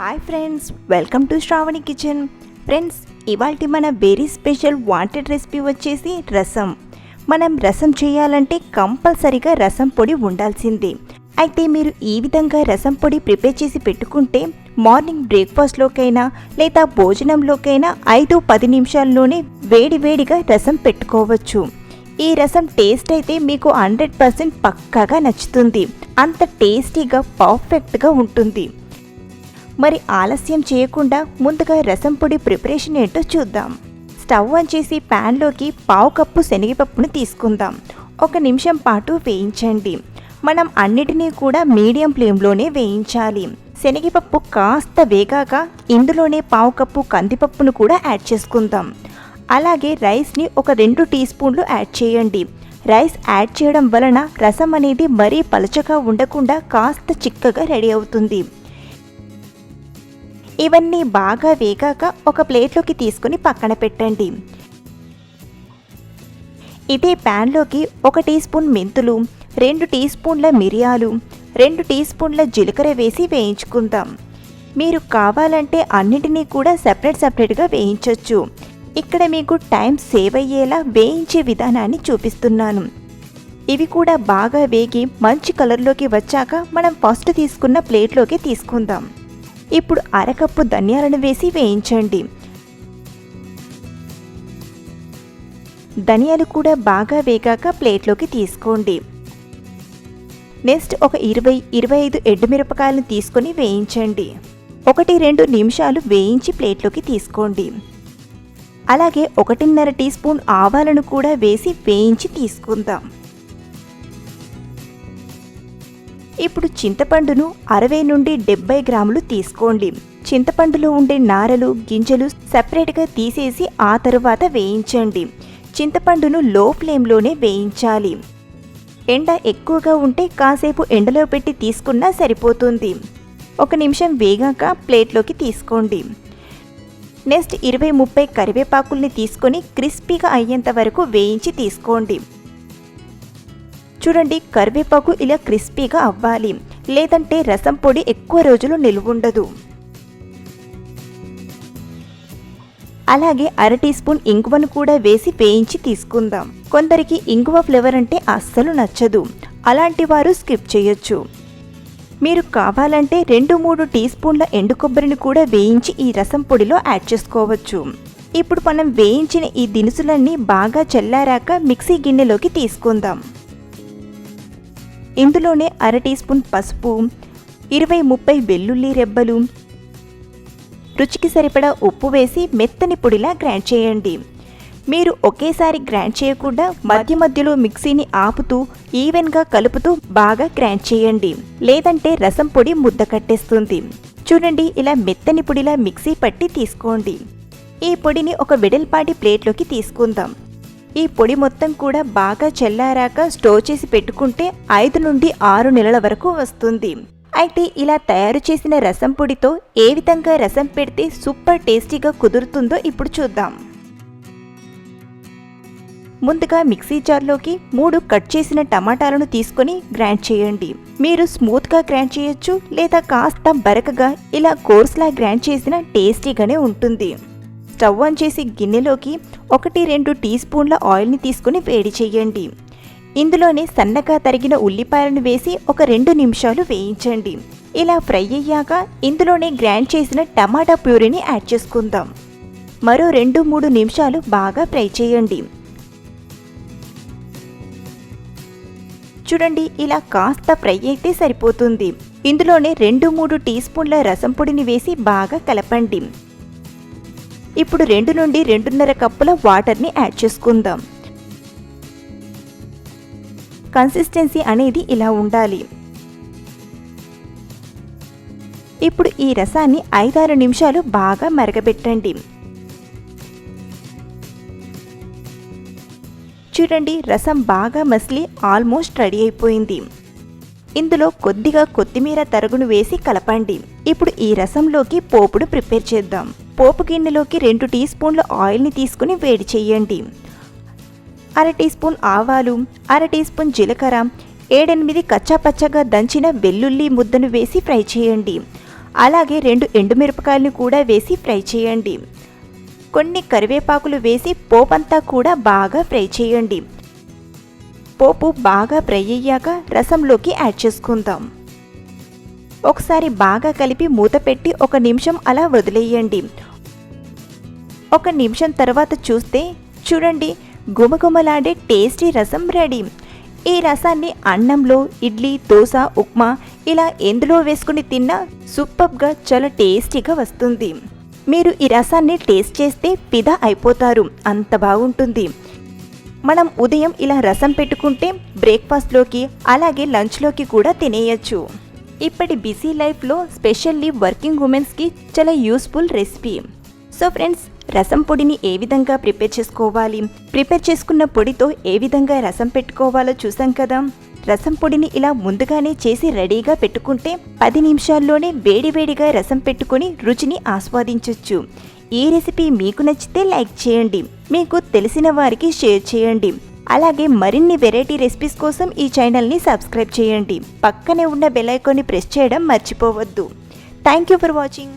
Hi friends, welcome to Shravani kitchen. Friends, ఇవాల్టి మన very special wanted recipe వచ్చేసి రసం. మనం రసం చేయాలంటే కంపల్సరీగా రసం పొడి ఉండాల్సిందే. అయితే మీరు ఈ విధంగా రసం పొడి ప్రిపేర్ చేసి పెట్టుకుంటే మార్నింగ్ బ్రేక్ఫాస్ట్లోకైనా లేదా భోజనంలోకైనా 5-10 నిమిషాల్లోనే వేడివేడిగా రసం పెట్టుకోవచ్చు. ఈ రసం టేస్ట్ అయితే మీకు 100% పక్కాగా నచ్చుతుంది. అంత టేస్టీగా పర్ఫెక్ట్గా ఉంటుంది. మరి ఆలస్యం చేయకుండా ముందుగా రసం పొడి ప్రిపరేషన్ ఏంటో చూద్దాం. స్టవ్ ఆన్ చేసి ప్యాన్లోకి 1/2 కప్పు శనగపప్పును తీసుకుందాం. 1 నిమిషం పాటు వేయించండి. మనం అన్నిటినీ కూడా మీడియం ఫ్లేమ్లోనే వేయించాలి. శనగపప్పు కాస్త వేగాక ఇందులోనే 1/2 కప్పు కందిపప్పును కూడా యాడ్ చేసుకుందాం. అలాగే రైస్ని 2 టీ స్పూన్లు యాడ్ చేయండి. రైస్ యాడ్ చేయడం వలన రసం అనేది మరీ పలచగా ఉండకుండా కాస్త చిక్కగా రెడీ అవుతుంది. ఇవన్నీ బాగా వేగాక ఒక ప్లేట్లోకి తీసుకుని పక్కన పెట్టండి. ఇదే ప్యాన్లోకి 1 టీ స్పూన్ మెంతులు, 2 టీ స్పూన్ల మిరియాలు, 2 టీ స్పూన్ల జీలకర్ర వేసి వేయించుకుందాం. మీరు కావాలంటే అన్నిటినీ కూడా సపరేట్గా వేయించవచ్చు. ఇక్కడ మీకు టైం సేవ్ అయ్యేలా వేయించే విధానాన్ని చూపిస్తున్నాను. ఇవి కూడా బాగా వేగి మంచి కలర్లోకి వచ్చాక మనం ఫస్ట్ తీసుకున్న ప్లేట్లోకి తీసుకుందాం. ఇప్పుడు 1/2 కప్పు ధనియాలను వేసి వేయించండి. ధనియాలు కూడా బాగా వేగాక ప్లేట్లోకి తీసుకోండి. నెక్స్ట్ ఒక 20-25 ఎండుమిరపకాయలను తీసుకొని వేయించండి. 1-2 నిమిషాలు వేయించి ప్లేట్లోకి తీసుకోండి. అలాగే 1.5 టీ స్పూన్ ఆవాలను కూడా వేసి వేయించి తీసుకుందాం. ఇప్పుడు చింతపండును 60 నుండి 70 గ్రాములు తీసుకోండి. చింతపండులో ఉండే నారలు, గింజలు సపరేట్గా తీసేసి ఆ తరువాత వేయించండి. చింతపండును లో ఫ్లేమ్లోనే వేయించాలి. ఎండ ఎక్కువగా ఉంటే కాసేపు ఎండలో పెట్టి తీసుకున్నా సరిపోతుంది. 1 నిమిషం వేగాక ప్లేట్లోకి తీసుకోండి. నెక్స్ట్ 20-30 కరివేపాకుల్ని తీసుకొని క్రిస్పీగా అయ్యేంత వరకు వేయించి తీసుకోండి. చూడండి, కరివేపాకు ఇలా క్రిస్పీగా అవ్వాలి, లేదంటే రసం పొడి ఎక్కువ రోజులు నిలువుండదు. అలాగే 1/2 టీ స్పూన్ ఇంగువను కూడా వేసి వేయించి తీసుకుందాం. కొందరికి ఇంగువ ఫ్లేవర్ అంటే అస్సలు నచ్చదు. అలాంటి వారు స్కిప్ చేయొచ్చు. మీరు కావాలంటే 2-3 టీ స్పూన్ల ఎండు కొబ్బరిని కూడా వేయించి ఈ రసం పొడిలో యాడ్ చేసుకోవచ్చు. ఇప్పుడు మనం వేయించిన ఈ దినుసులన్నీ బాగా చల్లారాక మిక్సీ గిన్నెలోకి తీసుకుందాం. ఇందులోనే 1/2 టీ స్పూన్ పసుపు, 20-30 వెల్లుల్లి రెబ్బలు, రుచికి సరిపడా ఉప్పు వేసి మెత్తని పొడిలా గ్రైండ్ చేయండి. మీరు ఒకేసారి గ్రైండ్ చేయకుండా మధ్య మధ్యలో మిక్సీని ఆపుతూ ఈవెన్గా కలుపుతూ బాగా గ్రైండ్ చేయండి, లేదంటే రసం పొడి ముద్ద కట్టేస్తుంది. చూడండి, ఇలా మెత్తని పొడిలా మిక్సీ పట్టి తీసుకోండి. ఈ పొడిని ఒక వెడల్పాటి ప్లేట్లోకి తీసుకుందాం. ఈ పొడి మొత్తం కూడా బాగా చల్లారాక స్టోర్ చేసి పెట్టుకుంటే 5 నుండి 6 నెలల వరకు వస్తుంది. అయితే ఇలా తయారు చేసిన రసం పొడితో ఏ విధంగా రసం పెడితే సూపర్ టేస్టీగా కుదురుతుందో ఇప్పుడు చూద్దాం. ముందుగా మిక్సీ జార్లోకి 3 కట్ చేసిన టమాటాలను తీసుకొని గ్రైండ్ చేయండి. మీరు స్మూత్గా గ్రైండ్ చేయొచ్చు, లేదా కాస్త బరకగా ఇలా కోర్స్లా గ్రైండ్ చేసిన టేస్టీగానే ఉంటుంది. స్టవ్ ఆన్ చేసి గిన్నెలోకి 1-2 టీ స్పూన్ల ఆయిల్ని తీసుకుని వేడి చేయండి. ఇందులోనే సన్నగా తరిగిన ఉల్లిపాయలను వేసి 2 నిమిషాలు వేయించండి. ఇలా ఫ్రై అయ్యాక ఇందులోనే గ్రైండ్ చేసిన టమాటా ప్యూరీని యాడ్ చేసుకుందాం. మరో 2-3 నిమిషాలు బాగా ఫ్రై చేయండి. చూడండి, ఇలా కాస్త ఫ్రై అయితే సరిపోతుంది. ఇందులోనే 2-3 టీ స్పూన్ల రసం పొడిని వేసి బాగా కలపండి. ఇప్పుడు 2 నుండి 2.5 కప్పుల వాటర్ని యాడ్ చేసుకుందాం. కన్సిస్టెన్సీ అనేది ఇలా ఉండాలి. ఇప్పుడు ఈ రసాన్ని 5-6 నిమిషాలు బాగా మరగబెట్టండి. చూడండి, రసం బాగా మసిలి ఆల్మోస్ట్ రెడీ అయిపోయింది. ఇందులో కొద్దిగా కొత్తిమీర తరుగును వేసి కలపండి. ఇప్పుడు ఈ రసంలోకి పోపుడు ప్రిపేర్ చేద్దాం. పోపు గిన్నెలోకి 2 టీ స్పూన్ల ఆయిల్ని తీసుకుని వేడి చేయండి. 1/2 టీ స్పూన్ ఆవాలు, 1/2 టీ స్పూన్ జీలకర్ర, 7-8 కచ్చాపచ్చగా దంచిన వెల్లుల్లి ముద్దను వేసి ఫ్రై చేయండి. అలాగే 2 ఎండుమిరపకాయలను కూడా వేసి ఫ్రై చేయండి. కొన్ని కరివేపాకులు వేసి పోపంతా కూడా బాగా ఫ్రై చేయండి. పోపు బాగా ఫ్రై అయ్యాక రసంలోకి యాడ్ చేసుకుందాం. ఒకసారి బాగా కలిపి మూత పెట్టి 1 నిమిషం అలా వదిలేయండి. 1 నిమిషం తర్వాత చూస్తే చూడండి, గుమగుమలాడే టేస్టీ రసం రెడీ. ఈ రసాన్ని అన్నంలో, ఇడ్లీ, దోశ, ఉప్మా ఇలా ఎందులో వేసుకుని తిన్నా సూపర్గా చాలా టేస్టీగా వస్తుంది. మీరు ఈ రసాన్ని టేస్ట్ చేస్తే ఫిదా అయిపోతారు, అంత బాగుంటుంది. మనం ఉదయం ఇలా రసం పెట్టుకుంటే బ్రేక్ఫాస్ట్లోకి అలాగే లంచ్లోకి కూడా తినేయచ్చు. ఇప్పటి బిజీ లైఫ్లో స్పెషల్లీ వర్కింగ్ ఉమెన్స్కి చాలా యూస్ఫుల్ రెసిపీ. సో ఫ్రెండ్స్, రసం పొడిని ఏ విధంగా ప్రిపేర్ చేసుకోవాలి, ప్రిపేర్ చేసుకున్న పొడితో ఏ విధంగా రసం పెట్టుకోవాలో చూసాం కదా. రసం పొడిని ఇలా ముందుగానే చేసి రెడీగా పెట్టుకుంటే 10 నిమిషాల్లోనే వేడివేడిగా రసం పెట్టుకొని రుచిని ఆస్వాదించవచ్చు. ఈ రెసిపీ మీకు నచ్చితే లైక్ చేయండి, మీకు తెలిసిన వారికి షేర్ చేయండి. అలాగే మరిన్ని వెరైటీ రెసిపీస్ కోసం ఈ ఛానల్ని సబ్స్క్రైబ్ చేయండి. పక్కనే ఉన్న బెల్ ఐకాన్ని ప్రెస్ చేయడం మర్చిపోవద్దు. Thank you for watching.